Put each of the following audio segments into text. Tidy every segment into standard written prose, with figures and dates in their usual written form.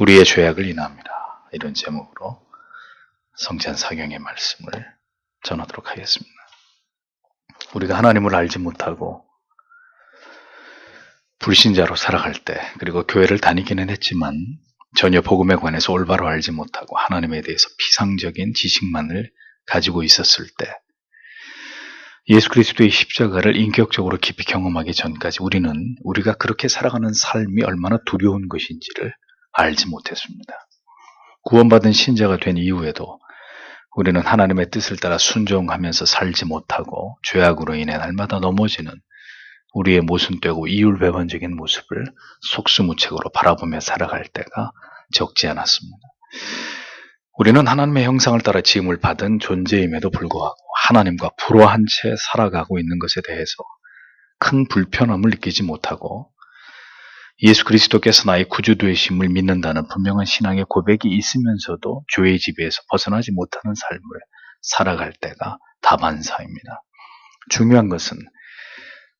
우리의 죄악을 인합니다. 이런 제목으로 성찬 사경의 말씀을 전하도록 하겠습니다. 우리가 하나님을 알지 못하고 불신자로 살아갈 때, 그리고 교회를 다니기는 했지만 전혀 복음에 관해서 올바로 알지 못하고 하나님에 대해서 피상적인 지식만을 가지고 있었을 때, 예수 그리스도의 십자가를 인격적으로 깊이 경험하기 전까지 우리가 그렇게 살아가는 삶이 얼마나 두려운 것인지를 알지 못했습니다. 구원받은 신자가 된 이후에도 우리는 하나님의 뜻을 따라 순종하면서 살지 못하고 죄악으로 인해 날마다 넘어지는 우리의 모순되고 이율배반적인 모습을 속수무책으로 바라보며 살아갈 때가 적지 않았습니다. 우리는 하나님의 형상을 따라 지음을 받은 존재임에도 불구하고 하나님과 불화한 채 살아가고 있는 것에 대해서 큰 불편함을 느끼지 못하고, 예수 그리스도께서 나의 구주 되심을 믿는다는 분명한 신앙의 고백이 있으면서도 죄의 지배에서 벗어나지 못하는 삶을 살아갈 때가 다반사입니다. 중요한 것은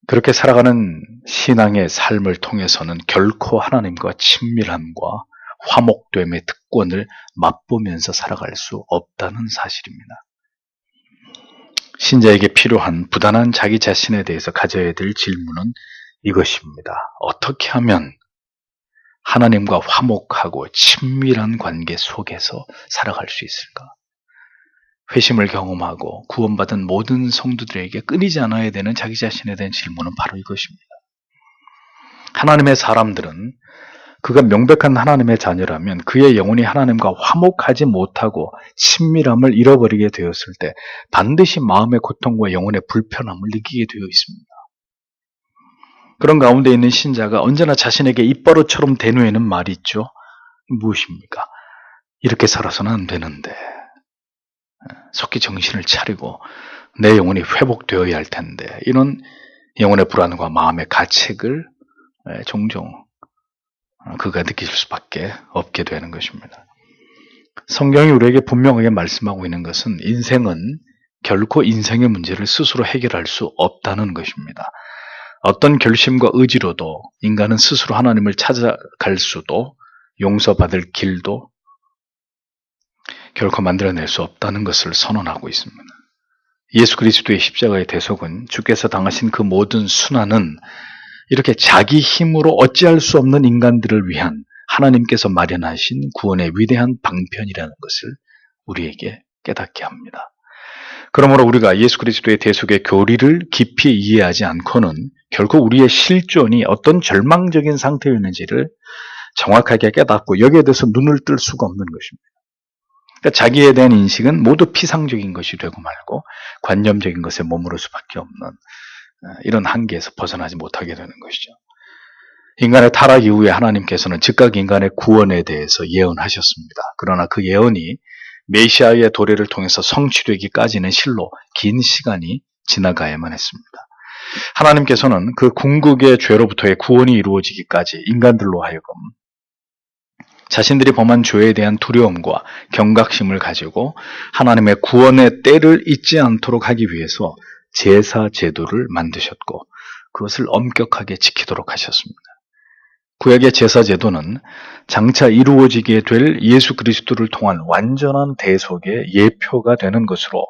그렇게 살아가는 신앙의 삶을 통해서는 결코 하나님과 친밀함과 화목됨의 특권을 맛보면서 살아갈 수 없다는 사실입니다. 신자에게 필요한 부단한 자기 자신에 대해서 가져야 될 질문은 이것입니다. 어떻게 하면 하나님과 화목하고 친밀한 관계 속에서 살아갈 수 있을까? 회심을 경험하고 구원받은 모든 성도들에게 끊이지 않아야 되는 자기 자신에 대한 질문은 바로 이것입니다. 하나님의 사람들은 그가 명백한 하나님의 자녀라면 그의 영혼이 하나님과 화목하지 못하고 친밀함을 잃어버리게 되었을 때 반드시 마음의 고통과 영혼의 불편함을 느끼게 되어 있습니다. 그런 가운데 있는 신자가 언제나 자신에게 입버릇처럼 대뇌는 말이 있죠. 무엇입니까? 이렇게 살아서는 안 되는데, 속히 정신을 차리고 내 영혼이 회복되어야 할 텐데, 이런 영혼의 불안과 마음의 가책을 종종 그가 느낄 수밖에 없게 되는 것입니다. 성경이 우리에게 분명하게 말씀하고 있는 것은 인생은 결코 인생의 문제를 스스로 해결할 수 없다는 것입니다. 어떤 결심과 의지로도 인간은 스스로 하나님을 찾아갈 수도 용서받을 길도 결코 만들어낼 수 없다는 것을 선언하고 있습니다. 예수 그리스도의 십자가의 대속은, 주께서 당하신 그 모든 순환은 이렇게 자기 힘으로 어찌할 수 없는 인간들을 위한 하나님께서 마련하신 구원의 위대한 방편이라는 것을 우리에게 깨닫게 합니다. 그러므로 우리가 예수 그리스도의 대속의 교리를 깊이 이해하지 않고는 결코 우리의 실존이 어떤 절망적인 상태였는지를 정확하게 깨닫고 여기에 대해서 눈을 뜰 수가 없는 것입니다. 그러니까 자기에 대한 인식은 모두 피상적인 것이 되고 말고 관념적인 것에 머무를 수밖에 없는 이런 한계에서 벗어나지 못하게 되는 것이죠. 인간의 타락 이후에 하나님께서는 즉각 인간의 구원에 대해서 예언하셨습니다. 그러나 그 예언이 메시아의 도래를 통해서 성취되기까지는 실로 긴 시간이 지나가야만 했습니다. 하나님께서는 그 궁극의 죄로부터의 구원이 이루어지기까지 인간들로 하여금 자신들이 범한 죄에 대한 두려움과 경각심을 가지고 하나님의 구원의 때를 잊지 않도록 하기 위해서 제사 제도를 만드셨고 그것을 엄격하게 지키도록 하셨습니다. 구약의 제사 제도는 장차 이루어지게 될 예수 그리스도를 통한 완전한 대속의 예표가 되는 것으로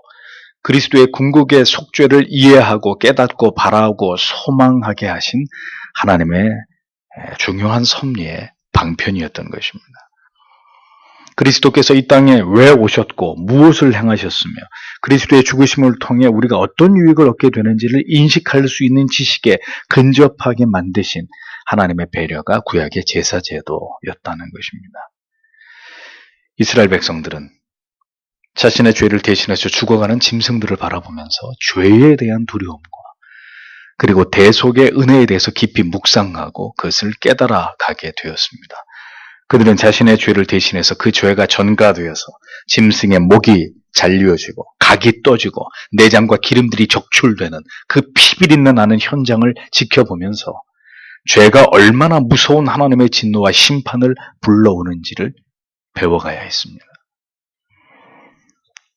그리스도의 궁극의 속죄를 이해하고 깨닫고 바라고 소망하게 하신 하나님의 중요한 섭리의 방편이었던 것입니다. 그리스도께서 이 땅에 왜 오셨고 무엇을 행하셨으며 그리스도의 죽으심을 통해 우리가 어떤 유익을 얻게 되는지를 인식할 수 있는 지식에 근접하게 만드신 하나님의 배려가 구약의 제사 제도였다는 것입니다. 이스라엘 백성들은 자신의 죄를 대신해서 죽어가는 짐승들을 바라보면서 죄에 대한 두려움과 그리고 대속의 은혜에 대해서 깊이 묵상하고 그것을 깨달아 가게 되었습니다. 그들은 자신의 죄를 대신해서 그 죄가 전가되어서 짐승의 목이 잘리어지고 각이 떠지고 내장과 기름들이 적출되는 그 피비린내 나는 현장을 지켜보면서 죄가 얼마나 무서운 하나님의 진노와 심판을 불러오는지를 배워가야 했습니다.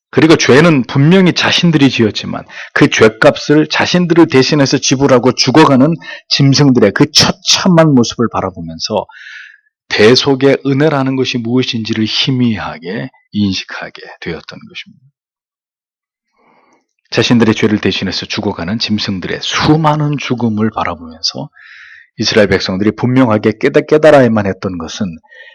그리고 죄는 분명히 자신들이 지었지만 그 죄값을 자신들을 대신해서 지불하고 죽어가는 짐승들의 그 처참한 모습을 바라보면서 대속의 은혜라는 것이 무엇인지를 희미하게 인식하게 되었던 것입니다. 자신들의 죄를 대신해서 죽어가는 짐승들의 수많은 죽음을 바라보면서 이스라엘 백성들이 분명하게 깨달아야만 했던 것은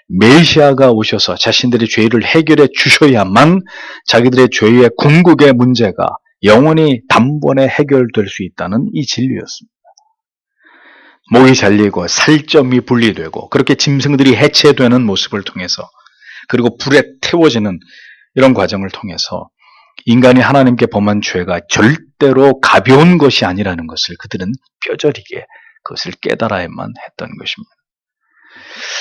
메시아가 오셔서 자신들의 죄를 해결해 주셔야만 자기들의 죄의 궁극의 문제가 영원히 단번에 해결될 수 있다는 이 진리였습니다. 목이 잘리고 살점이 분리되고 그렇게 짐승들이 해체되는 모습을 통해서 그리고 불에 태워지는 이런 과정을 통해서 인간이 하나님께 범한 죄가 절대로 가벼운 것이 아니라는 것을 그들은 뼈저리게 그것을 깨달아야만 했던 것입니다.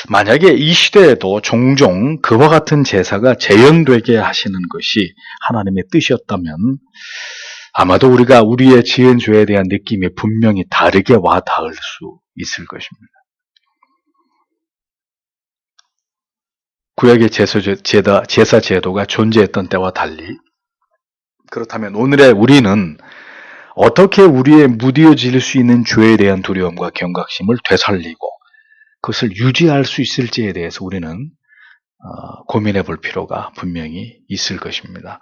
만약에 이 시대에도 종종 그와 같은 제사가 재현되게 하시는 것이 하나님의 뜻이었다면 아마도 우리가 우리의 지은 죄에 대한 느낌이 분명히 다르게 와 닿을 수 있을 것입니다. 구약의 제사 제도가 존재했던 때와 달리 그렇다면 오늘의 우리는 어떻게 우리의 무뎌질 수 있는 죄에 대한 두려움과 경각심을 되살리고 그것을 유지할 수 있을지에 대해서 우리는 고민해 볼 필요가 분명히 있을 것입니다.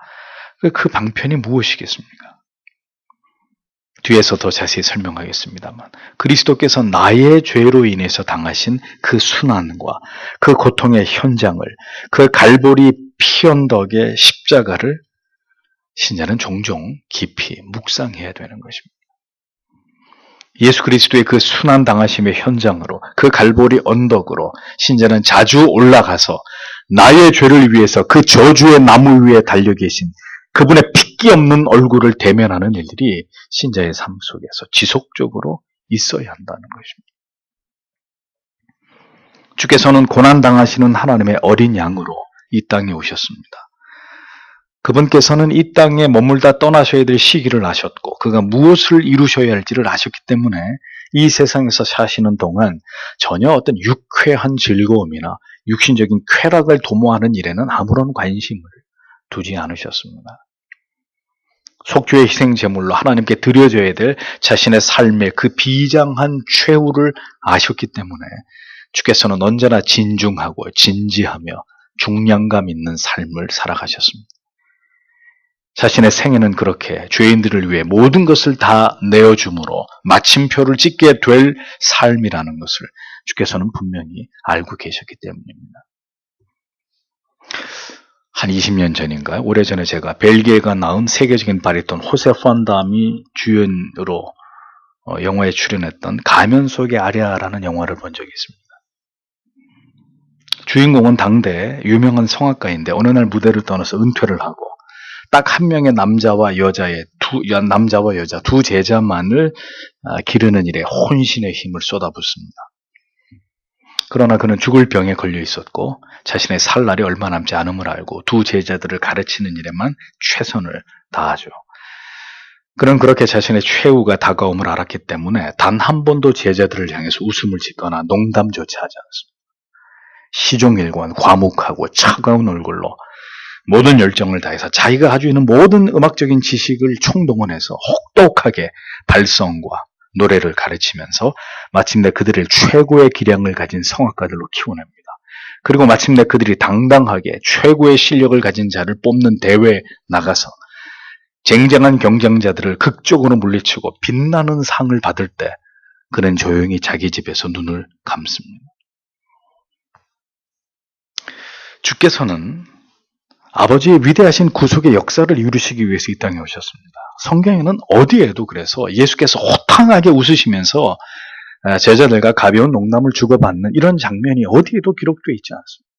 그 방편이 무엇이겠습니까? 뒤에서 더 자세히 설명하겠습니다만 그리스도께서 나의 죄로 인해서 당하신 그 순환과 그 고통의 현장을 그 갈보리 피 언덕의 십자가를 신자는 종종 깊이 묵상해야 되는 것입니다. 예수 그리스도의 그 순환 당하심의 현장으로 그 갈보리 언덕으로 신자는 자주 올라가서 나의 죄를 위해서 그 저주의 나무 위에 달려 계신 그분의 핏기 없는 얼굴을 대면하는 일들이 신자의 삶 속에서 지속적으로 있어야 한다는 것입니다. 주께서는 고난당하시는 하나님의 어린 양으로 이 땅에 오셨습니다. 그분께서는 이 땅에 머물다 떠나셔야 될 시기를 아셨고 그가 무엇을 이루셔야 할지를 아셨기 때문에 이 세상에서 사시는 동안 전혀 어떤 유쾌한 즐거움이나 육신적인 쾌락을 도모하는 일에는 아무런 관심을 두지 않으셨습니다. 속죄의 희생 제물로 하나님께 드려져야 될 자신의 삶의 그 비장한 최후를 아셨기 때문에 주께서는 언제나 진중하고 진지하며 중량감 있는 삶을 살아가셨습니다. 자신의 생애는 그렇게 죄인들을 위해 모든 것을 다 내어줌으로 마침표를 찍게 될 삶이라는 것을 주께서는 분명히 알고 계셨기 때문입니다. 한 20년 전인가요? 오래전에 제가 벨기에가 낳은 세계적인 바리톤 호세 판담이 주연으로 영화에 출연했던 가면 속의 아리아라는 영화를 본 적이 있습니다. 주인공은 당대 유명한 성악가인데 어느 날 무대를 떠나서 은퇴를 하고 딱 한 명의 남자와 여자 두 제자만을 기르는 일에 혼신의 힘을 쏟아붓습니다. 그러나 그는 죽을 병에 걸려 있었고 자신의 살 날이 얼마 남지 않음을 알고 두 제자들을 가르치는 일에만 최선을 다하죠. 그는 그렇게 자신의 최후가 다가옴을 알았기 때문에 단 한 번도 제자들을 향해서 웃음을 짓거나 농담조차 하지 않았습니다. 시종일관 과묵하고 차가운 얼굴로 모든 열정을 다해서 자기가 가지고 있는 모든 음악적인 지식을 총동원해서 혹독하게 발성과 노래를 가르치면서 마침내 그들을 최고의 기량을 가진 성악가들로 키워냅니다. 그리고 마침내 그들이 당당하게 최고의 실력을 가진 자를 뽑는 대회에 나가서 쟁쟁한 경쟁자들을 극적으로 물리치고 빛나는 상을 받을 때 그는 조용히 자기 집에서 눈을 감습니다. 주께서는 아버지의 위대하신 구속의 역사를 이루시기 위해서 이 땅에 오셨습니다. 성경에는 어디에도 그래서 예수께서 호탕하게 웃으시면서 제자들과 가벼운 농담을 주고받는 이런 장면이 어디에도 기록되어 있지 않습니다.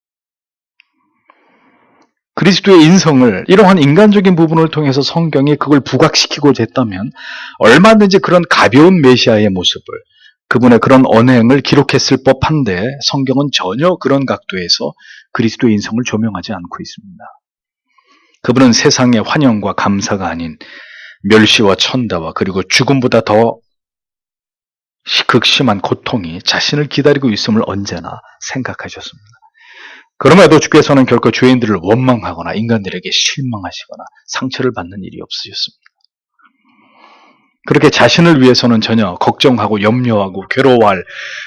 그리스도의 인성을 이러한 인간적인 부분을 통해서 성경이 그걸 부각시키고자 했다면 얼마든지 그런 가벼운 메시아의 모습을 그분의 그런 언행을 기록했을 법한데 성경은 전혀 그런 각도에서 그리스도의 인성을 조명하지 않고 있습니다. 그분은 세상의 환영과 감사가 아닌 멸시와 천대와 그리고 죽음보다 더 극심한 고통이 자신을 기다리고 있음을 언제나 생각하셨습니다. 그럼에도 주께서는 결코 죄인들을 원망하거나 인간들에게 실망하시거나 상처를 받는 일이 없으셨습니다. 그렇게 자신을 위해서는 전혀 걱정하고 염려하고 괴로워할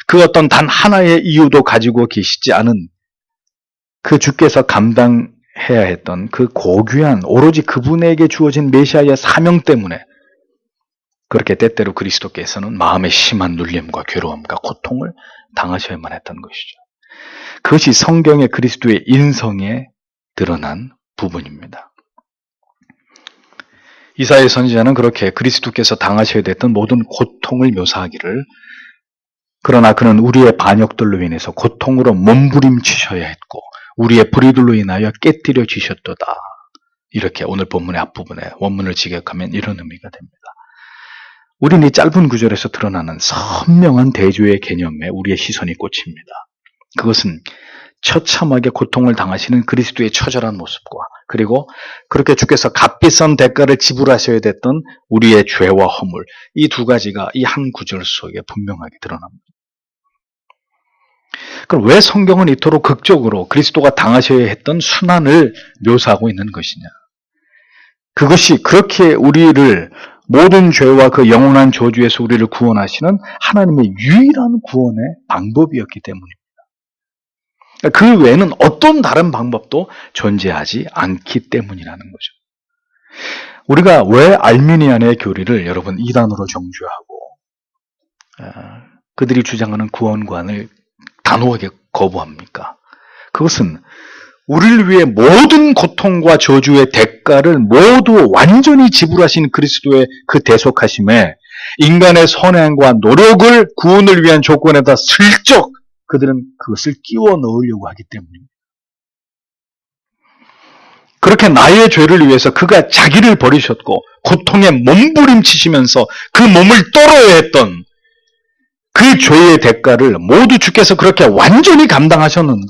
그 어떤 단 하나의 이유도 가지고 계시지 않은 그 주께서 감당해야 했던 그 고귀한 오로지 그분에게 주어진 메시아의 사명 때문에 그렇게 때때로 그리스도께서는 마음의 심한 눌림과 괴로움과 고통을 당하셔야만 했던 것이죠. 그것이 성경의 그리스도의 인성에 드러난 부분입니다. 이사야 선지자는 그렇게 그리스도께서 당하셔야 됐던 모든 고통을 묘사하기를, 그러나 그는 우리의 반역들로 인해서 고통으로 몸부림치셔야 했고 우리의 불의들로 인하여 깨뜨려지셨도다. 이렇게 오늘 본문의 앞부분에 원문을 직역하면 이런 의미가 됩니다. 우리는 이 짧은 구절에서 드러나는 선명한 대조의 개념에 우리의 시선이 꽂힙니다. 그것은 처참하게 고통을 당하시는 그리스도의 처절한 모습과 그리고 그렇게 주께서 값비싼 대가를 지불하셔야 됐던 우리의 죄와 허물, 이 두 가지가 이 한 구절 속에 분명하게 드러납니다. 그럼 왜 성경은 이토록 극적으로 그리스도가 당하셔야 했던 순환을 묘사하고 있는 것이냐? 그것이 그렇게 우리를 모든 죄와 그 영원한 저주에서 우리를 구원하시는 하나님의 유일한 구원의 방법이었기 때문입니다. 그 외에는 어떤 다른 방법도 존재하지 않기 때문이라는 거죠. 우리가 왜 알미니안의 교리를 여러분 이단으로 정죄하고 그들이 주장하는 구원관을 단호하게 거부합니까? 그것은 우리를 위해 모든 고통과 저주의 대가를 모두 완전히 지불하신 그리스도의 그 대속하심에 인간의 선행과 노력을 구원을 위한 조건에다 슬쩍 그들은 그것을 끼워 넣으려고 하기 때문입니다. 그렇게 나의 죄를 위해서 그가 자기를 버리셨고 고통에 몸부림치시면서 그 몸을 떨어야 했던 그 죄의 대가를 모두 주께서 그렇게 완전히 감당하셨는데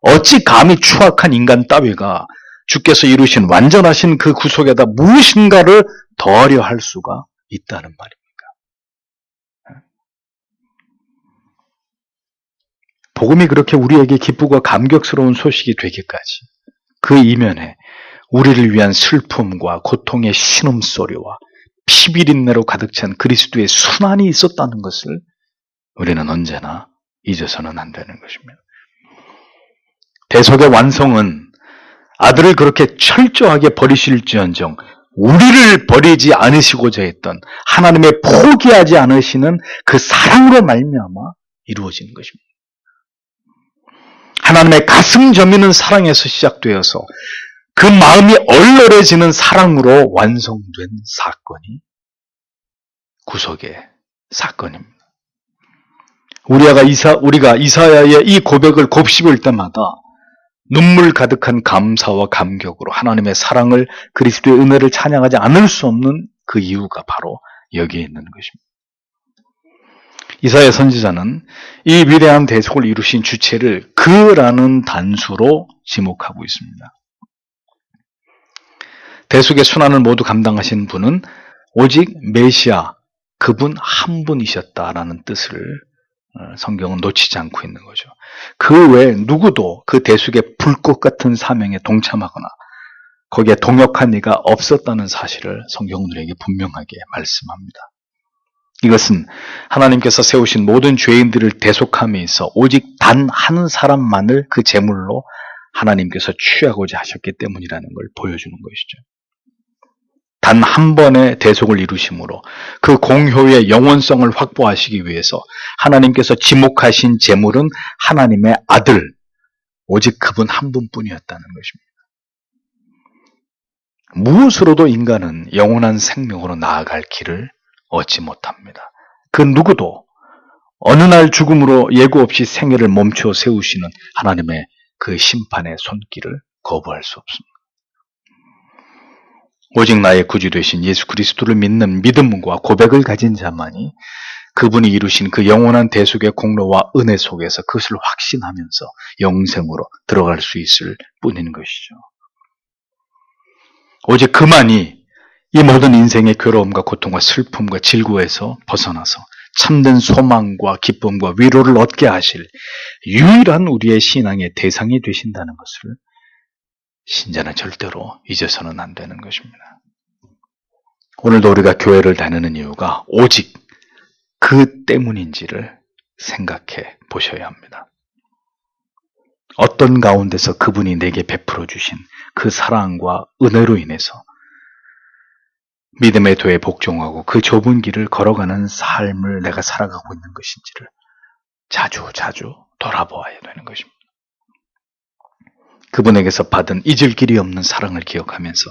어찌 감히 추악한 인간 따위가 주께서 이루신 완전하신 그 구속에다 무엇인가를 더하려 할 수가 있다는 말입니까? 복음이 그렇게 우리에게 기쁘고 감격스러운 소식이 되기까지 그 이면에 우리를 위한 슬픔과 고통의 신음소리와 피비린내로 가득 찬 그리스도의 순환이 있었다는 것을 우리는 언제나 잊어서는 안 되는 것입니다. 대속의 완성은 아들을 그렇게 철저하게 버리실지언정 우리를 버리지 않으시고자 했던 하나님의 포기하지 않으시는 그 사랑으로 말미암아 이루어지는 것입니다. 하나님의 가슴 저미는 사랑에서 시작되어서 그 마음이 얼얼해지는 사랑으로 완성된 사건이 구속의 사건입니다. 우리가 이사야의 이 고백을 곱씹을 때마다 눈물 가득한 감사와 감격으로 하나님의 사랑을, 그리스도의 은혜를 찬양하지 않을 수 없는 그 이유가 바로 여기에 있는 것입니다. 이사야 선지자는 이 위대한 대속을 이루신 주체를 그라는 단수로 지목하고 있습니다. 대속의 순환을 모두 감당하신 분은 오직 메시아, 그분 한 분이셨다라는 뜻을 성경은 놓치지 않고 있는 거죠. 그 외에 누구도 그 대속의 불꽃 같은 사명에 동참하거나 거기에 동역한 이가 없었다는 사실을 성경은 우리에게 분명하게 말씀합니다. 이것은 하나님께서 세우신 모든 죄인들을 대속함에 있어 오직 단 한 사람만을 그 제물로 하나님께서 취하고자 하셨기 때문이라는 걸 보여주는 것이죠. 단 한 번의 대속을 이루심으로 그 공효의 영원성을 확보하시기 위해서 하나님께서 지목하신 제물은 하나님의 아들, 오직 그분 한 분뿐이었다는 것입니다. 무엇으로도 인간은 영원한 생명으로 나아갈 길을 얻지 못합니다. 그 누구도 어느 날 죽음으로 예고 없이 생애를 멈춰 세우시는 하나님의 그 심판의 손길을 거부할 수 없습니다. 오직 나의 구주 되신 예수 그리스도를 믿는 믿음과 고백을 가진 자만이 그분이 이루신 그 영원한 대속의 공로와 은혜 속에서 그것을 확신하면서 영생으로 들어갈 수 있을 뿐인 것이죠. 오직 그만이 이 모든 인생의 괴로움과 고통과 슬픔과 질고에서 벗어나서 참된 소망과 기쁨과 위로를 얻게 하실 유일한 우리의 신앙의 대상이 되신다는 것을 신자는 절대로 잊어서는 안 되는 것입니다. 오늘도 우리가 교회를 다니는 이유가 오직 그 때문인지를 생각해 보셔야 합니다. 어떤 가운데서 그분이 내게 베풀어 주신 그 사랑과 은혜로 인해서 믿음의 도에 복종하고 그 좁은 길을 걸어가는 삶을 내가 살아가고 있는 것인지를 자주 돌아보아야 되는 것입니다. 그분에게서 받은 잊을 길이 없는 사랑을 기억하면서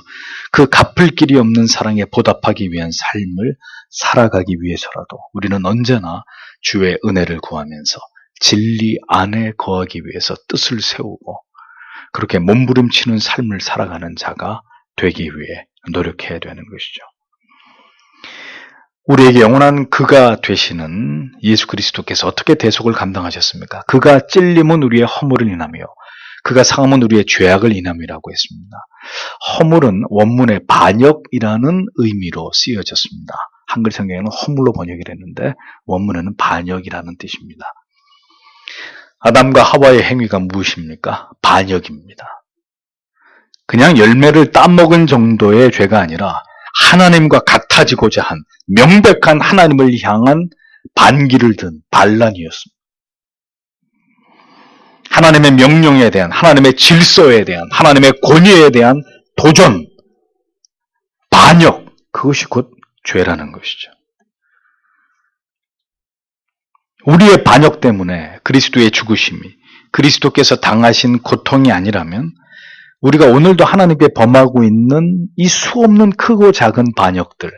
그 갚을 길이 없는 사랑에 보답하기 위한 삶을 살아가기 위해서라도 우리는 언제나 주의 은혜를 구하면서 진리 안에 거하기 위해서 뜻을 세우고 그렇게 몸부림치는 삶을 살아가는 자가 되기 위해 노력해야 되는 것이죠. 우리에게 영원한 그가 되시는 예수 그리스도께서 어떻게 대속을 감당하셨습니까? 그가 찔림은 우리의 허물을 인하며 그가 상함은 우리의 죄악을 인함이라고 했습니다. 허물은 원문의 반역이라는 의미로 쓰여졌습니다. 한글 성경에는 허물로 번역이 됐는데 원문에는 반역이라는 뜻입니다. 아담과 하와의 행위가 무엇입니까? 반역입니다. 그냥 열매를 따먹은 정도의 죄가 아니라 하나님과 같아지고자 한 명백한 하나님을 향한 반기를 든 반란이었습니다. 하나님의 명령에 대한, 하나님의 질서에 대한, 하나님의 권위에 대한 도전, 반역, 그것이 곧 죄라는 것이죠. 우리의 반역 때문에 그리스도의 죽으심이, 그리스도께서 당하신 고통이 아니라면 우리가 오늘도 하나님께 범하고 있는 이 수없는 크고 작은 반역들,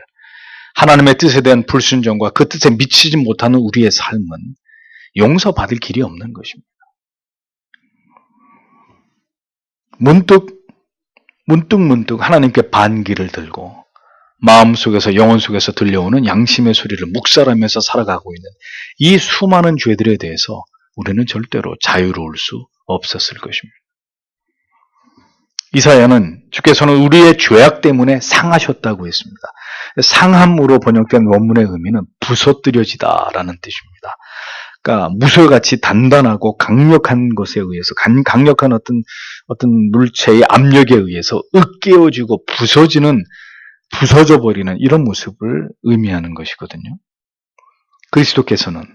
하나님의 뜻에 대한 불순종과 그 뜻에 미치지 못하는 우리의 삶은 용서받을 길이 없는 것입니다. 문득 하나님께 반기를 들고 마음속에서 영혼 속에서 들려오는 양심의 소리를 묵살하면서 살아가고 있는 이 수많은 죄들에 대해서 우리는 절대로 자유로울 수 없었을 것입니다. 이사야는 주께서는 우리의 죄악 때문에 상하셨다고 했습니다. 상함으로 번역된 원문의 의미는 부서뜨려지다라는 뜻입니다. 그러니까 무쇠같이 단단하고 강력한 것에 의해서 강력한 어떤 물체의 압력에 의해서 으깨어지고 부서져 버리는 이런 모습을 의미하는 것이거든요. 그리스도께서는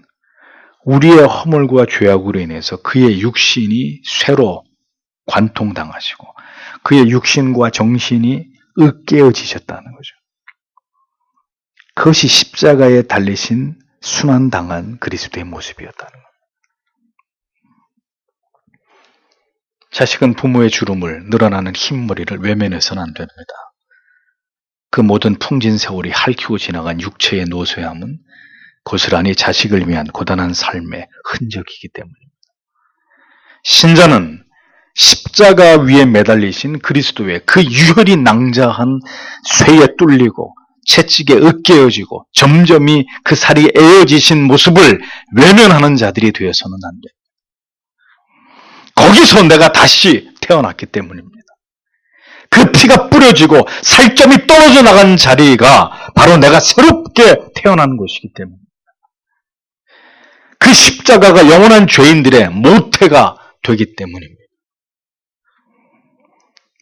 우리의 허물과 죄악으로 인해서 그의 육신이 쇠로 관통당하시고 그의 육신과 정신이 으깨어지셨다는 거죠. 그것이 십자가에 달리신 순환당한 그리스도의 모습이었다는 것. 자식은 부모의 주름을 늘어나는 흰머리를 외면해서는 안 됩니다. 그 모든 풍진 세월이 핥히고 지나간 육체의 노쇠함은 고스란히 자식을 위한 고단한 삶의 흔적이기 때문입니다. 신자는 십자가 위에 매달리신 그리스도의 그 유혈이 낭자한 쇠에 뚫리고 채찍에 으깨어지고 점점이 그 살이 에어지신 모습을 외면하는 자들이 되어서는 안 됩니다. 거기서 내가 다시 태어났기 때문입니다. 그 피가 뿌려지고 살점이 떨어져 나간 자리가 바로 내가 새롭게 태어난 것이기 때문입니다. 그 십자가가 영원한 죄인들의 모태가 되기 때문입니다.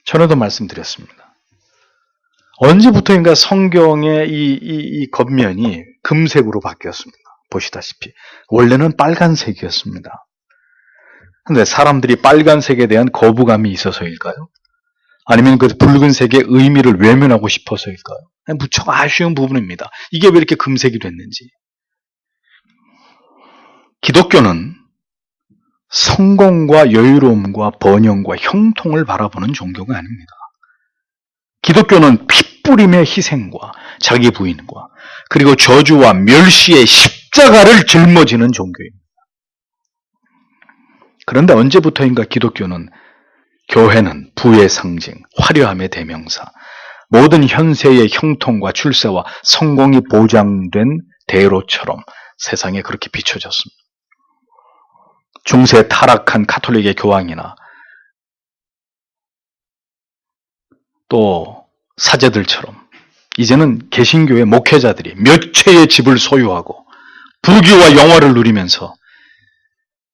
전에도 말씀드렸습니다. 언제부터인가 성경의 이 겉면이 금색으로 바뀌었습니다. 보시다시피 원래는 빨간색이었습니다. 그런데 사람들이 빨간색에 대한 거부감이 있어서일까요? 아니면 그 붉은색의 의미를 외면하고 싶어서일까요? 무척 아쉬운 부분입니다. 이게 왜 이렇게 금색이 됐는지. 기독교는 성공과 여유로움과 번영과 형통을 바라보는 종교가 아닙니다. 기독교는 핏부림의 희생과 자기 부인과 그리고 저주와 멸시의 십자가를 짊어지는 종교입니다. 그런데 언제부터인가 기독교는 교회는 부의 상징, 화려함의 대명사, 모든 현세의 형통과 출세와 성공이 보장된 대로처럼 세상에 그렇게 비춰졌습니다. 중세 타락한 가톨릭의 교황이나 또 사제들처럼 이제는 개신교의 목회자들이 몇 채의 집을 소유하고 부귀와 영화를 누리면서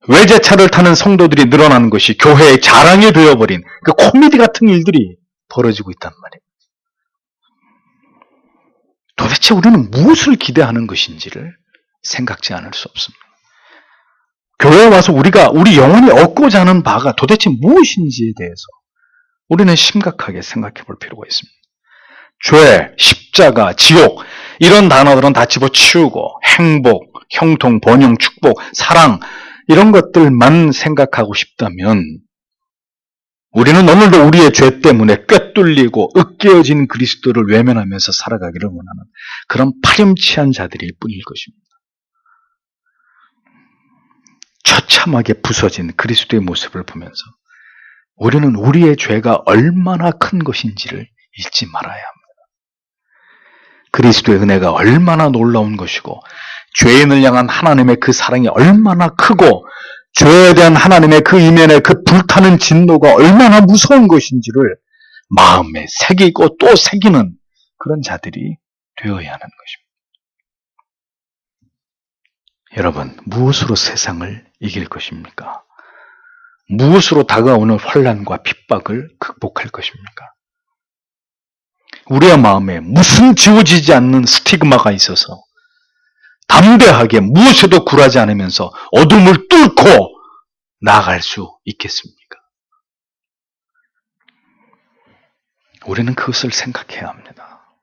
외제차를 타는 성도들이 늘어나는 것이 교회의 자랑이 되어버린 그 코미디 같은 일들이 벌어지고 있단 말이에요. 도대체 우리는 무엇을 기대하는 것인지를 생각지 않을 수 없습니다. 교회에 와서 우리 영혼이 얻고자 하는 바가 도대체 무엇인지에 대해서 우리는 심각하게 생각해 볼 필요가 있습니다. 죄, 십자가, 지옥 이런 단어들은 다 집어치우고 행복, 형통, 번영, 축복, 사랑 이런 것들만 생각하고 싶다면 우리는 오늘도 우리의 죄 때문에 꿰뚫리고 으깨어진 그리스도를 외면하면서 살아가기를 원하는 그런 파렴치한 자들일 뿐일 것입니다. 처참하게 부서진 그리스도의 모습을 보면서 우리는 우리의 죄가 얼마나 큰 것인지를 잊지 말아야 합니다. 그리스도의 은혜가 얼마나 놀라운 것이고 죄인을 향한 하나님의 그 사랑이 얼마나 크고 죄에 대한 하나님의 그 이면의 그 불타는 진노가 얼마나 무서운 것인지를 마음에 새기고 또 새기는 그런 자들이 되어야 하는 것입니다. 여러분, 무엇으로 세상을 이길 것입니까? 무엇으로 다가오는 환난과 핍박을 극복할 것입니까? 우리의 마음에 무슨 지워지지 않는 스티그마가 있어서 담대하게 무엇에도 굴하지 않으면서 어둠을 뚫고 나아갈 수 있겠습니까? 우리는 그것을 생각해야 합니다.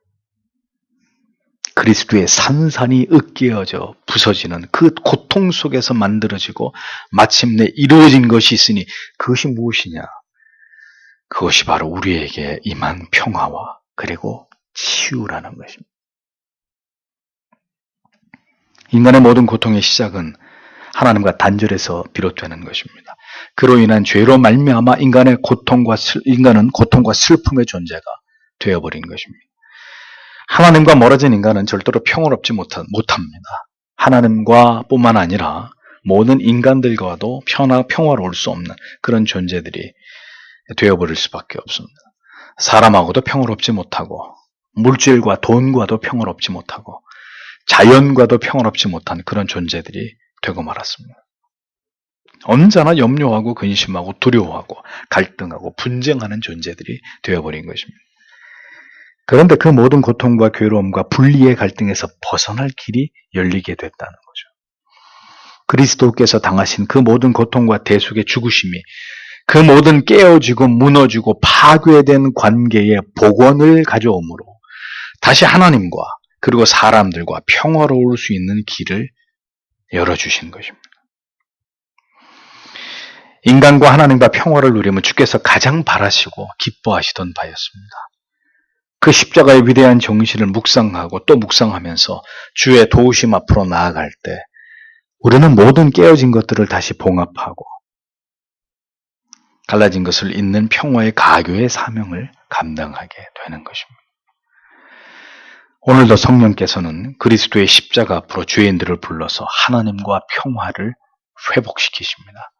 그리스도의 산산이 으깨어져 부서지는 그 고통 속에서 만들어지고 마침내 이루어진 것이 있으니 그것이 무엇이냐? 그것이 바로 우리에게 임한 평화와 그리고 치유라는 것입니다. 인간의 모든 고통의 시작은 하나님과 단절해서 비롯되는 것입니다. 그로 인한 죄로 말미암아 인간은 고통과 슬픔의 존재가 되어버린 것입니다. 하나님과 멀어진 인간은 절대로 평화롭지 못합니다. 하나님과 뿐만 아니라 모든 인간들과도 평화로울 수 없는 그런 존재들이 되어버릴 수밖에 없습니다. 사람하고도 평화롭지 못하고 물질과 돈과도 평화롭지 못하고 자연과도 평화롭지 못한 그런 존재들이 되고 말았습니다. 언제나 염려하고 근심하고 두려워하고 갈등하고 분쟁하는 존재들이 되어버린 것입니다. 그런데 그 모든 고통과 괴로움과 분리의 갈등에서 벗어날 길이 열리게 됐다는 거죠. 그리스도께서 당하신 그 모든 고통과 대속의 죽으심이 그 모든 깨어지고 무너지고 파괴된 관계의 복원을 가져오므로 다시 하나님과 그리고 사람들과 평화로울 수 있는 길을 열어주신 것입니다. 인간과 하나님과 평화를 누리면 주께서 가장 바라시고 기뻐하시던 바였습니다. 그 십자가의 위대한 정신을 묵상하고 또 묵상하면서 주의 도우심 앞으로 나아갈 때 우리는 모든 깨어진 것들을 다시 봉합하고 갈라진 것을 잇는 평화의 가교의 사명을 감당하게 되는 것입니다. 오늘도 성령께서는 그리스도의 십자가 앞으로 죄인들을 불러서 하나님과 평화를 회복시키십니다.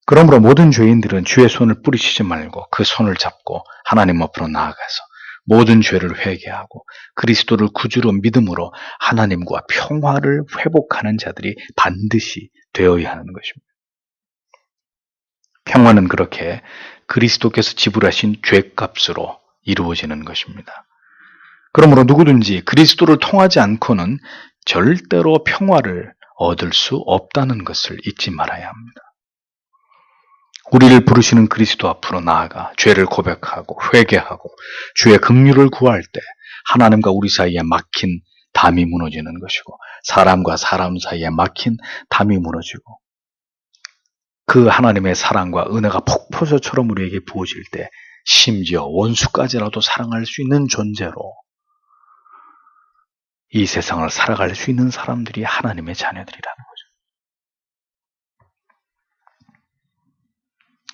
그러므로 모든 죄인들은 주의 손을 뿌리치지 말고 그 손을 잡고 하나님 앞으로 나아가서 모든 죄를 회개하고 그리스도를 구주로 믿음으로 하나님과 평화를 회복하는 자들이 반드시 되어야 하는 것입니다. 평화는 그렇게 그리스도께서 지불하신 죄값으로 이루어지는 것입니다. 그러므로 누구든지 그리스도를 통하지 않고는 절대로 평화를 얻을 수 없다는 것을 잊지 말아야 합니다. 우리를 부르시는 그리스도 앞으로 나아가 죄를 고백하고 회개하고 주의 긍휼을 구할 때 하나님과 우리 사이에 막힌 담이 무너지는 것이고 사람과 사람 사이에 막힌 담이 무너지고 그 하나님의 사랑과 은혜가 폭포수처럼 우리에게 부어질 때 심지어 원수까지라도 사랑할 수 있는 존재로 이 세상을 살아갈 수 있는 사람들이 하나님의 자녀들이라는 거죠.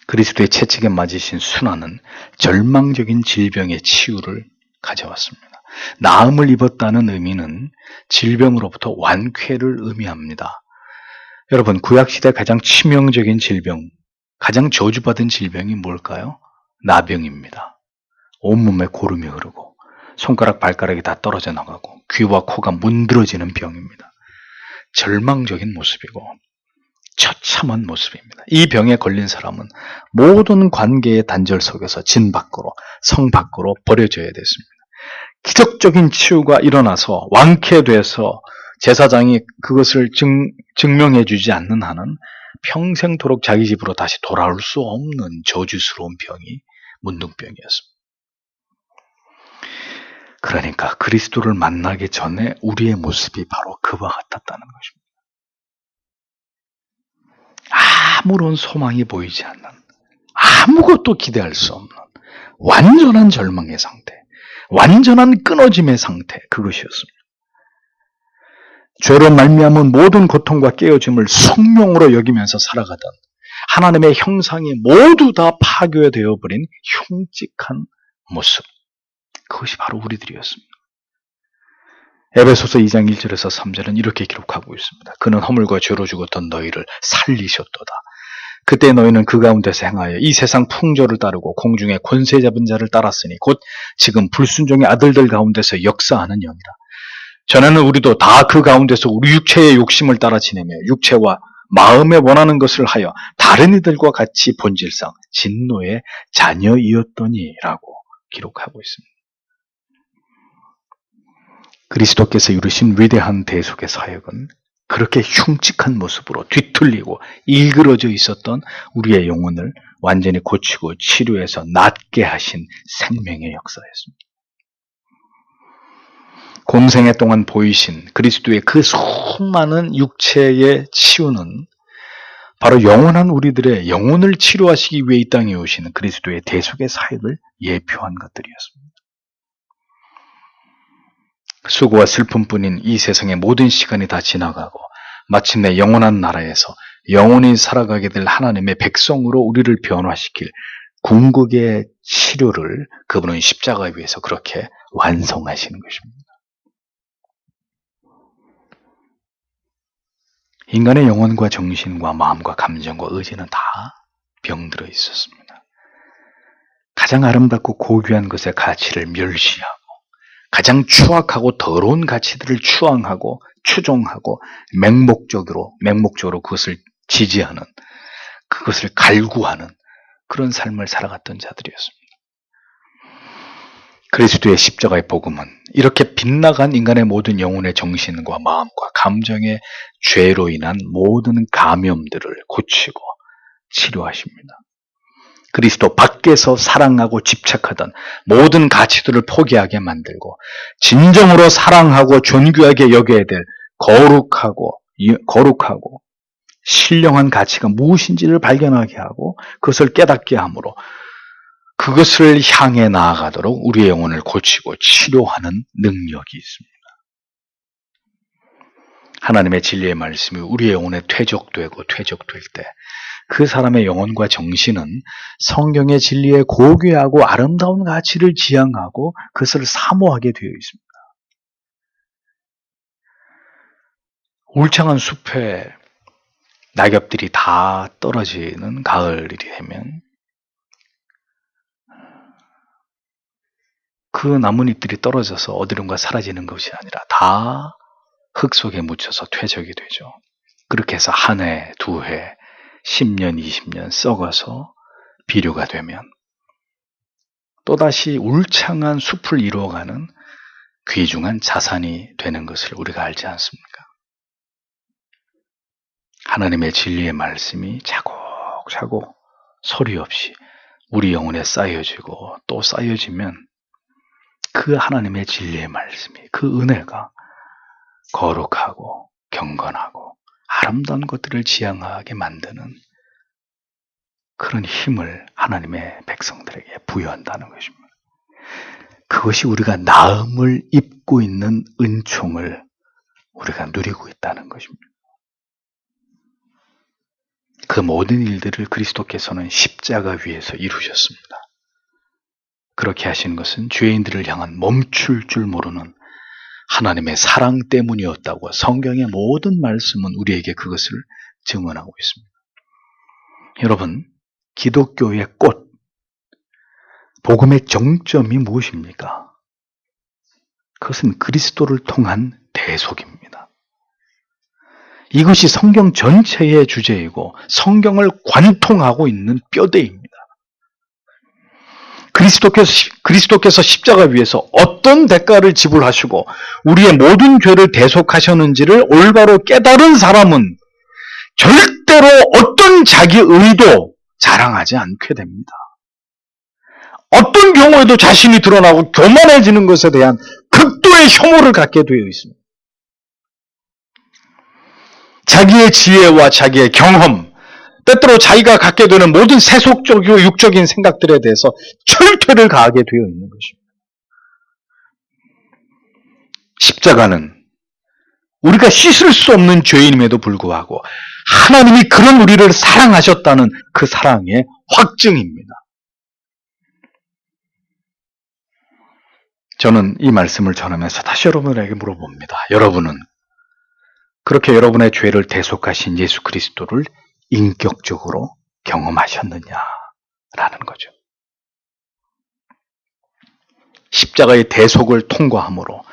그리스도의 채찍에 맞으신 순환은 절망적인 질병의 치유를 가져왔습니다. 나음을 입었다는 의미는 질병으로부터 완쾌를 의미합니다. 여러분, 구약시대 가장 치명적인 질병, 가장 저주받은 질병이 뭘까요? 나병입니다. 온몸에 고름이 흐르고 손가락 발가락이 다 떨어져 나가고 귀와 코가 문드러지는 병입니다. 절망적인 모습이고 처참한 모습입니다. 이 병에 걸린 사람은 모든 관계의 단절 속에서 진 밖으로 성 밖으로 버려져야 됐습니다. 기적적인 치유가 일어나서 완쾌돼서 제사장이 그것을 증명해 주지 않는 한은 평생토록 자기 집으로 다시 돌아올 수 없는 저주스러운 병이 문둥병이었습니다. 그러니까 그리스도를 만나기 전에 우리의 모습이 바로 그와 같았다는 것입니다. 아무런 소망이 보이지 않는, 아무것도 기대할 수 없는 완전한 절망의 상태, 완전한 끊어짐의 상태, 그것이었습니다. 죄로 말미암은 모든 고통과 깨어짐을 성령으로 여기면서 살아가던 하나님의 형상이 모두 다 파괴되어 버린 흉측한 모습, 그것이 바로 우리들이었습니다. 에베소서 2장 1절에서 3절은 이렇게 기록하고 있습니다. 그는 허물과 죄로 죽었던 너희를 살리셨도다. 그때 너희는 그 가운데서 행하여 이 세상 풍조를 따르고 공중의 권세 잡은 자를 따랐으니 곧 지금 불순종의 아들들 가운데서 역사하는 영이라. 전에는 우리도 다 그 가운데서 우리 육체의 욕심을 따라 지내며 육체와 마음에 원하는 것을 하여 다른 이들과 같이 본질상 진노의 자녀이었더니라고 기록하고 있습니다. 그리스도께서 이루신 위대한 대속의 사역은 그렇게 흉측한 모습으로 뒤틀리고 일그러져 있었던 우리의 영혼을 완전히 고치고 치료해서 낫게 하신 생명의 역사였습니다. 공생애 동안 보이신 그리스도의 그 수많은 육체의 치유는 바로 영원한 우리들의 영혼을 치료하시기 위해 이 땅에 오시는 그리스도의 대속의 사역을 예표한 것들이었습니다. 수고와 슬픔뿐인 이 세상의 모든 시간이 다 지나가고 마침내 영원한 나라에서 영원히 살아가게 될 하나님의 백성으로 우리를 변화시킬 궁극의 치료를 그분은 십자가 위에서 그렇게 완성하시는 것입니다. 인간의 영혼과 정신과 마음과 감정과 의지는 다 병들어 있었습니다. 가장 아름답고 고귀한 것의 가치를 멸시하고 가장 추악하고 더러운 가치들을 추앙하고 추종하고 맹목적으로 그것을 지지하는, 그것을 갈구하는 그런 삶을 살아갔던 자들이었습니다. 그리스도의 십자가의 복음은 이렇게 빗나간 인간의 모든 영혼의 정신과 마음과 감정의 죄로 인한 모든 감염들을 고치고 치료하십니다. 그리스도 밖에서 사랑하고 집착하던 모든 가치들을 포기하게 만들고 진정으로 사랑하고 존귀하게 여겨야 될 거룩하고 신령한 가치가 무엇인지를 발견하게 하고 그것을 깨닫게 함으로 그것을 향해 나아가도록 우리의 영혼을 고치고 치료하는 능력이 있습니다. 하나님의 진리의 말씀이 우리의 영혼에 퇴적될 때 그 사람의 영혼과 정신은 성경의 진리의 고귀하고 아름다운 가치를 지향하고 그것을 사모하게 되어 있습니다. 울창한 숲에 낙엽들이 다 떨어지는 가을이 되면 그 나뭇잎들이 떨어져서 어디론가 사라지는 것이 아니라 다 흙 속에 묻혀서 퇴적이 되죠. 그렇게 해서 한 해, 두 해, 10년, 20년 썩어서 비료가 되면 또다시 울창한 숲을 이루어가는 귀중한 자산이 되는 것을 우리가 알지 않습니까? 하나님의 진리의 말씀이 차곡차곡 소리 없이 우리 영혼에 쌓여지고 또 쌓여지면 그 하나님의 진리의 말씀이, 그 은혜가 거룩하고 경건하고 아름다운 것들을 지향하게 만드는 그런 힘을 하나님의 백성들에게 부여한다는 것입니다. 그것이 우리가 나음을 입고 있는 은총을 우리가 누리고 있다는 것입니다. 그 모든 일들을 그리스도께서는 십자가 위에서 이루셨습니다. 그렇게 하신 것은 죄인들을 향한 멈출 줄 모르는 하나님의 사랑 때문이었다고 성경의 모든 말씀은 우리에게 그것을 증언하고 있습니다. 여러분, 기독교의 꽃, 복음의 정점이 무엇입니까? 그것은 그리스도를 통한 대속입니다. 이것이 성경 전체의 주제이고 성경을 관통하고 있는 뼈대입니다. 그리스도께서 십자가 위에서 어떤 대가를 지불하시고 우리의 모든 죄를 대속하셨는지를 올바로 깨달은 사람은 절대로 어떤 자기 의도 자랑하지 않게 됩니다. 어떤 경우에도 자신이 드러나고 교만해지는 것에 대한 극도의 혐오를 갖게 되어 있습니다. 자기의 지혜와 자기의 경험, 때때로 자기가 갖게 되는 모든 세속적이고 육적인 생각들에 대해서 철퇴를 가하게 되어 있는 것입니다. 십자가는 우리가 씻을 수 없는 죄인임에도 불구하고 하나님이 그런 우리를 사랑하셨다는 그 사랑의 확증입니다. 저는 이 말씀을 전하면서 다시 여러분에게 물어봅니다. 여러분은 그렇게 여러분의 죄를 대속하신 예수 그리스도를 인격적으로 경험하셨느냐라는 거죠. 십자가의 대속을 통과함으로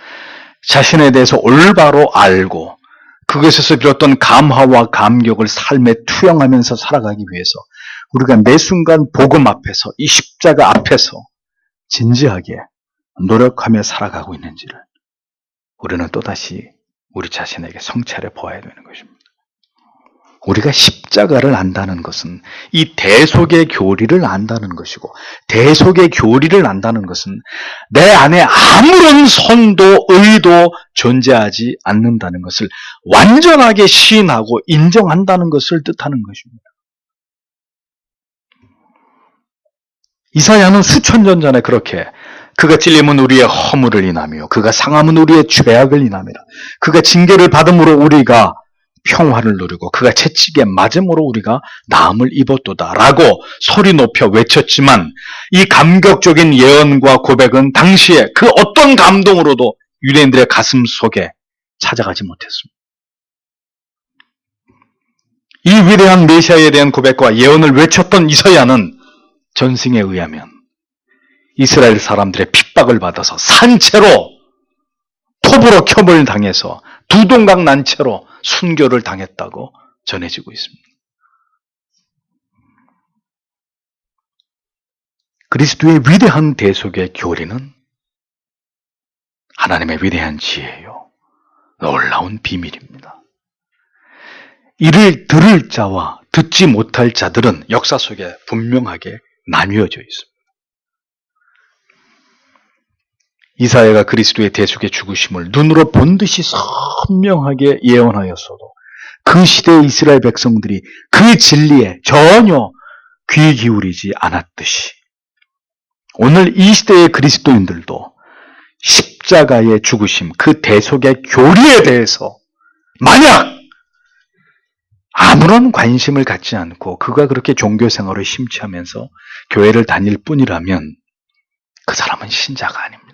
자신에 대해서 올바로 알고 그것에서 비롯된 감화와 감격을 삶에 투영하면서 살아가기 위해서 우리가 매 순간 복음 앞에서 이 십자가 앞에서 진지하게 노력하며 살아가고 있는지를 우리는 또다시 우리 자신에게 성찰해 보아야 되는 것입니다. 우리가 십자가를 안다는 것은 이 대속의 교리를 안다는 것이고, 대속의 교리를 안다는 것은 내 안에 아무런 선도, 의도 존재하지 않는다는 것을 완전하게 시인하고 인정한다는 것을 뜻하는 것입니다. 이사야는 수천 년 전에 그렇게 그가 찔림은 우리의 허물을 인하며 그가 상함은 우리의 죄악을 인하미라. 그가 징계를 받음으로 우리가 평화를 누리고 그가 채찍에 맞음으로 우리가 나음을 입었도다 라고 소리 높여 외쳤지만 이 감격적인 예언과 고백은 당시에 그 어떤 감동으로도 유대인들의 가슴 속에 찾아가지 못했습니다. 이 위대한 메시아에 대한 고백과 예언을 외쳤던 이사야는 전승에 의하면 이스라엘 사람들의 핍박을 받아서 산채로 톱으로 켬을 당해서 두 동강 난 채로 순교를 당했다고 전해지고 있습니다. 그리스도의 위대한 대속의 교리는 하나님의 위대한 지혜요, 놀라운 비밀입니다. 이를 들을 자와 듣지 못할 자들은 역사 속에 분명하게 나뉘어져 있습니다. 이사야가 그리스도의 대속의 죽으심을 눈으로 본 듯이 선명하게 예언하였어도 그 시대의 이스라엘 백성들이 그 진리에 전혀 귀 기울이지 않았듯이 오늘 이 시대의 그리스도인들도 십자가의 죽으심, 그 대속의 교리에 대해서 만약 아무런 관심을 갖지 않고 그가 그렇게 종교 생활을 심취하면서 교회를 다닐 뿐이라면 그 사람은 신자가 아닙니다.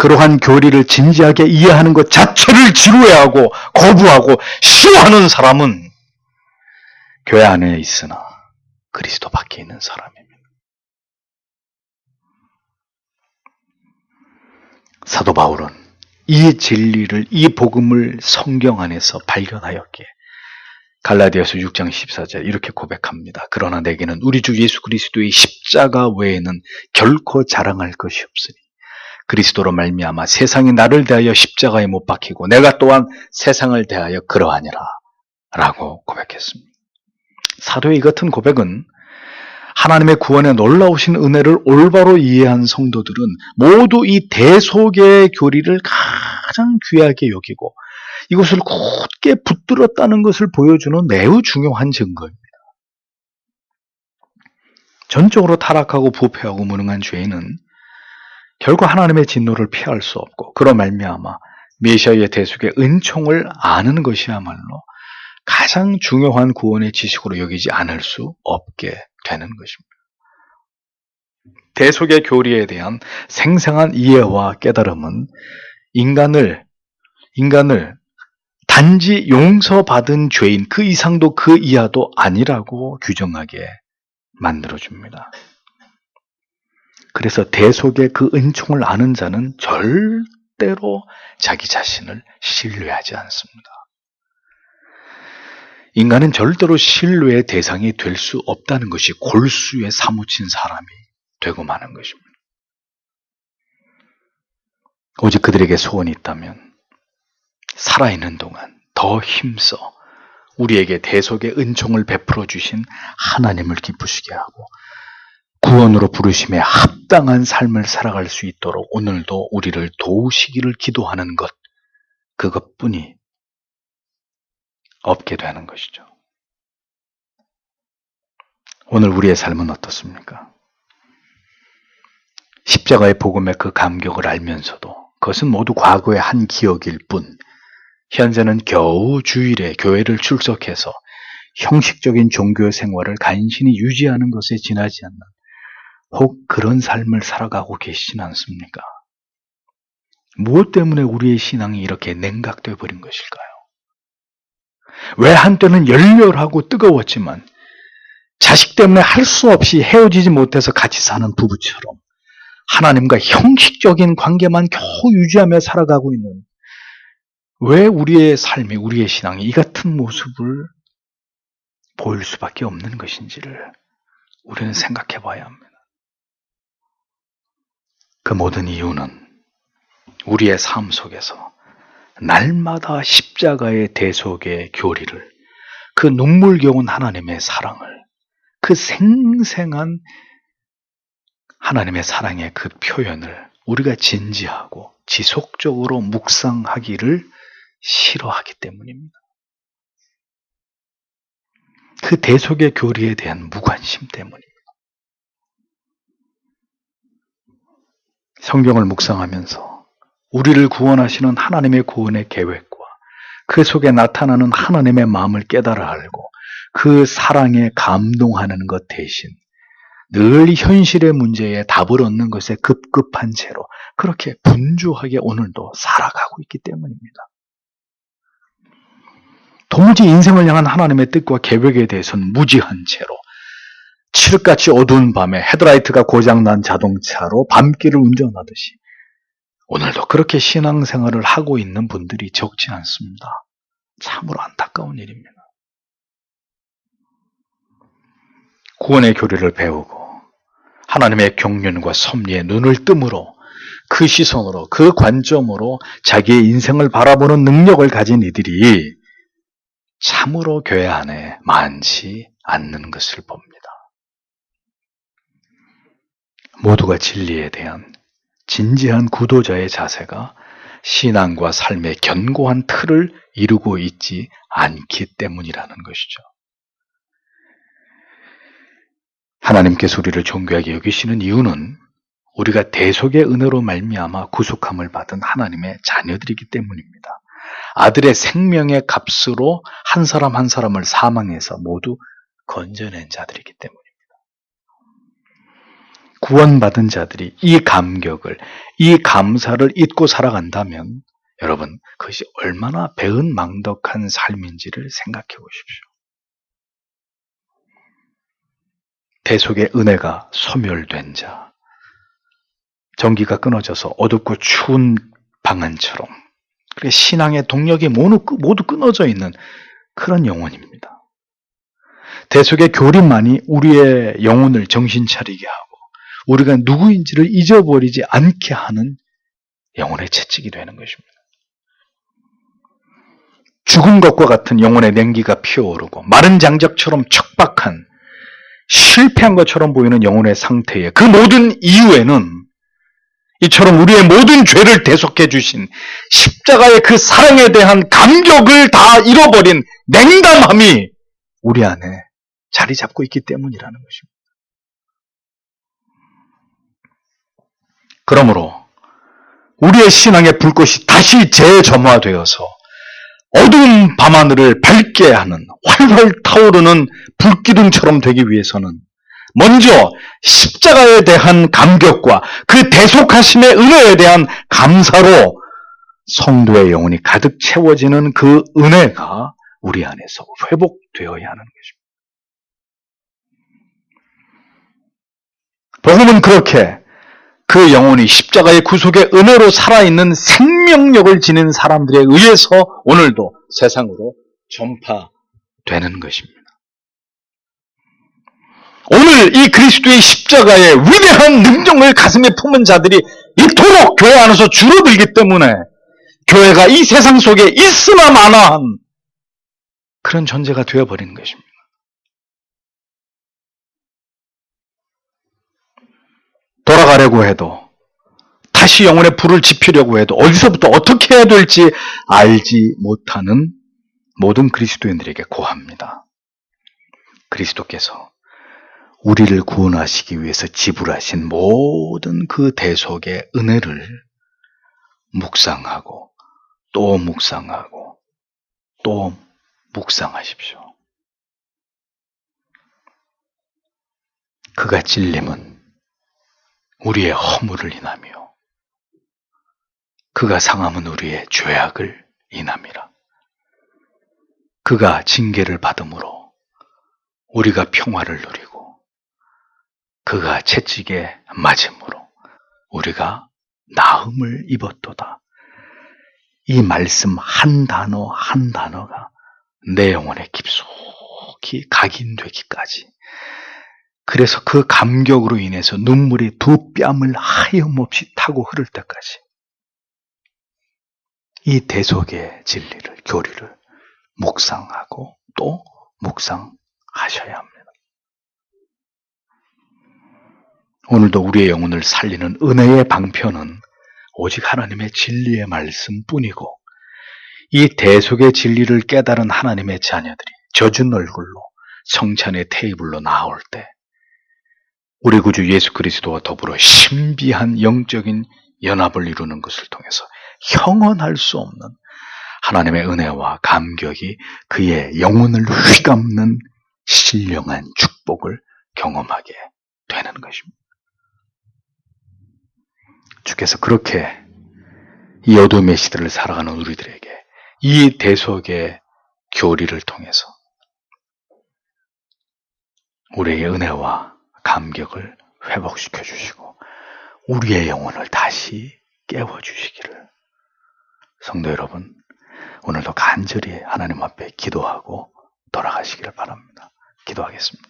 그러한 교리를 진지하게 이해하는 것 자체를 지루해하고 거부하고 싫어하는 사람은 교회 안에 있으나 그리스도 밖에 있는 사람입니다. 사도 바울은 이 진리를, 이 복음을 성경 안에서 발견하였기에 갈라디아서 6장 14절 이렇게 고백합니다. 그러나 내게는 우리 주 예수 그리스도의 십자가 외에는 결코 자랑할 것이 없으니 그리스도로 말미암아 세상이 나를 대하여 십자가에 못 박히고 내가 또한 세상을 대하여 그러하니라 라고 고백했습니다. 사도의 이 같은 고백은 하나님의 구원의 놀라우신 은혜를 올바로 이해한 성도들은 모두 이 대속의 교리를 가장 귀하게 여기고 이것을 굳게 붙들었다는 것을 보여주는 매우 중요한 증거입니다. 전적으로 타락하고 부패하고 무능한 죄인은 결국 하나님의 진노를 피할 수 없고 그로 말미암아 메시아의 대속의 은총을 아는 것이야말로 가장 중요한 구원의 지식으로 여기지 않을 수 없게 되는 것입니다. 대속의 교리에 대한 생생한 이해와 깨달음은 인간을 단지 용서받은 죄인 그 이상도 그 이하도 아니라고 규정하게 만들어줍니다. 그래서 대속의 그 은총을 아는 자는 절대로 자기 자신을 신뢰하지 않습니다. 인간은 절대로 신뢰의 대상이 될 수 없다는 것이 골수에 사무친 사람이 되고 마는 것입니다. 오직 그들에게 소원이 있다면 살아있는 동안 더 힘써 우리에게 대속의 은총을 베풀어 주신 하나님을 기쁘시게 하고 구원으로 부르심에 합당한 삶을 살아갈 수 있도록 오늘도 우리를 도우시기를 기도하는 것, 그것뿐이 없게 되는 것이죠. 오늘 우리의 삶은 어떻습니까? 십자가의 복음의 그 감격을 알면서도 그것은 모두 과거의 한 기억일 뿐 현재는 겨우 주일에 교회를 출석해서 형식적인 종교 생활을 간신히 유지하는 것에 지나지 않는 혹 그런 삶을 살아가고 계시진 않습니까? 무엇 때문에 우리의 신앙이 이렇게 냉각되어 버린 것일까요? 왜 한때는 열렬하고 뜨거웠지만 자식 때문에 할 수 없이 헤어지지 못해서 같이 사는 부부처럼 하나님과 형식적인 관계만 겨우 유지하며 살아가고 있는, 왜 우리의 삶이, 우리의 신앙이 이 같은 모습을 보일 수밖에 없는 것인지를 우리는 생각해 봐야 합니다. 그 모든 이유는 우리의 삶 속에서 날마다 십자가의 대속의 교리를, 그 눈물겨운 하나님의 사랑을, 그 생생한 하나님의 사랑의 그 표현을 우리가 진지하고 지속적으로 묵상하기를 싫어하기 때문입니다. 그 대속의 교리에 대한 무관심 때문입니다. 성경을 묵상하면서 우리를 구원하시는 하나님의 구원의 계획과 그 속에 나타나는 하나님의 마음을 깨달아 알고 그 사랑에 감동하는 것 대신 늘 현실의 문제에 답을 얻는 것에 급급한 채로 그렇게 분주하게 오늘도 살아가고 있기 때문입니다. 도무지 인생을 향한 하나님의 뜻과 계획에 대해서는 무지한 채로 칠흑같이 어두운 밤에 헤드라이트가 고장난 자동차로 밤길을 운전하듯이 오늘도 그렇게 신앙생활을 하고 있는 분들이 적지 않습니다. 참으로 안타까운 일입니다. 구원의 교리를 배우고 하나님의 경륜과 섭리에 눈을 뜸으로 그 시선으로, 그 관점으로 자기의 인생을 바라보는 능력을 가진 이들이 참으로 교회 안에 많지 않는 것을 봅니다. 모두가 진리에 대한 진지한 구도자의 자세가 신앙과 삶의 견고한 틀을 이루고 있지 않기 때문이라는 것이죠. 하나님께서 우리를 존귀하게 여기시는 이유는 우리가 대속의 은혜로 말미암아 구속함을 받은 하나님의 자녀들이기 때문입니다. 아들의 생명의 값으로 한 사람 한 사람을 사망해서 모두 건져낸 자들이기 때문입니다. 구원받은 자들이 이 감격을, 이 감사를 잊고 살아간다면 여러분, 그것이 얼마나 배은망덕한 삶인지를 생각해 보십시오. 대속의 은혜가 소멸된 자, 전기가 끊어져서 어둡고 추운 방 안처럼 신앙의 동력이 모두 끊어져 있는 그런 영혼입니다. 대속의 교리만이 우리의 영혼을 정신 차리게 하고 우리가 누구인지를 잊어버리지 않게 하는 영혼의 채찍이 되는 것입니다. 죽은 것과 같은 영혼의 냉기가 피어오르고 마른 장작처럼 척박한 실패한 것처럼 보이는 영혼의 상태에 그 모든 이유에는 이처럼 우리의 모든 죄를 대속해 주신 십자가의 그 사랑에 대한 감격을 다 잃어버린 냉담함이 우리 안에 자리 잡고 있기 때문이라는 것입니다. 그러므로 우리의 신앙의 불꽃이 다시 재점화되어서 어두운 밤하늘을 밝게 하는 활활 타오르는 불기둥처럼 되기 위해서는 먼저 십자가에 대한 감격과 그 대속하심의 은혜에 대한 감사로 성도의 영혼이 가득 채워지는 그 은혜가 우리 안에서 회복되어야 하는 것입니다. 복음은 그렇게 그 영혼이 십자가의 구속의 은혜로 살아있는 생명력을 지닌 사람들에 의해서 오늘도 세상으로 전파되고 되는 것입니다. 오늘 이 그리스도의 십자가의 위대한 능력을 가슴에 품은 자들이 이토록 교회 안에서 줄어들기 때문에 교회가 이 세상 속에 있으나 마나한 그런 존재가 되어버리는 것입니다. 돌아가려고 해도, 다시 영혼의 불을 지피려고 해도 어디서부터 어떻게 해야 될지 알지 못하는 모든 그리스도인들에게 고합니다. 그리스도께서 우리를 구원하시기 위해서 지불하신 모든 그 대속의 은혜를 묵상하고 또 묵상하고 또 묵상하십시오. 그가 찔림은 우리의 허물을 인하며 그가 상함은 우리의 죄악을 인함이라. 그가 징계를 받음으로 우리가 평화를 누리고 그가 채찍에 맞음으로 우리가 나음을 입었도다. 이 말씀 한 단어 한 단어가 내 영혼에 깊숙이 각인되기까지, 그래서 그 감격으로 인해서 눈물이 두 뺨을 하염없이 타고 흐를 때까지 이 대속의 진리를, 교리를 묵상하고 또 묵상하셔야 합니다. 오늘도 우리의 영혼을 살리는 은혜의 방편은 오직 하나님의 진리의 말씀뿐이고, 이 대속의 진리를 깨달은 하나님의 자녀들이 젖은 얼굴로 성찬의 테이블로 나올 때 우리 구주 예수 그리스도와 더불어 신비한 영적인 연합을 이루는 것을 통해서 형언할 수 없는 하나님의 은혜와 감격이 그의 영혼을 휘감는 신령한 축복을 경험하게 되는 것입니다. 주께서 그렇게 이 어둠의 시대를 살아가는 우리들에게 이 대속의 교리를 통해서 우리의 은혜와 감격을 회복시켜 주시고 우리의 영혼을 다시 깨워주시기를, 성도 여러분, 오늘도 간절히 하나님 앞에 기도하고 돌아가시기를 바랍니다. 기도하겠습니다.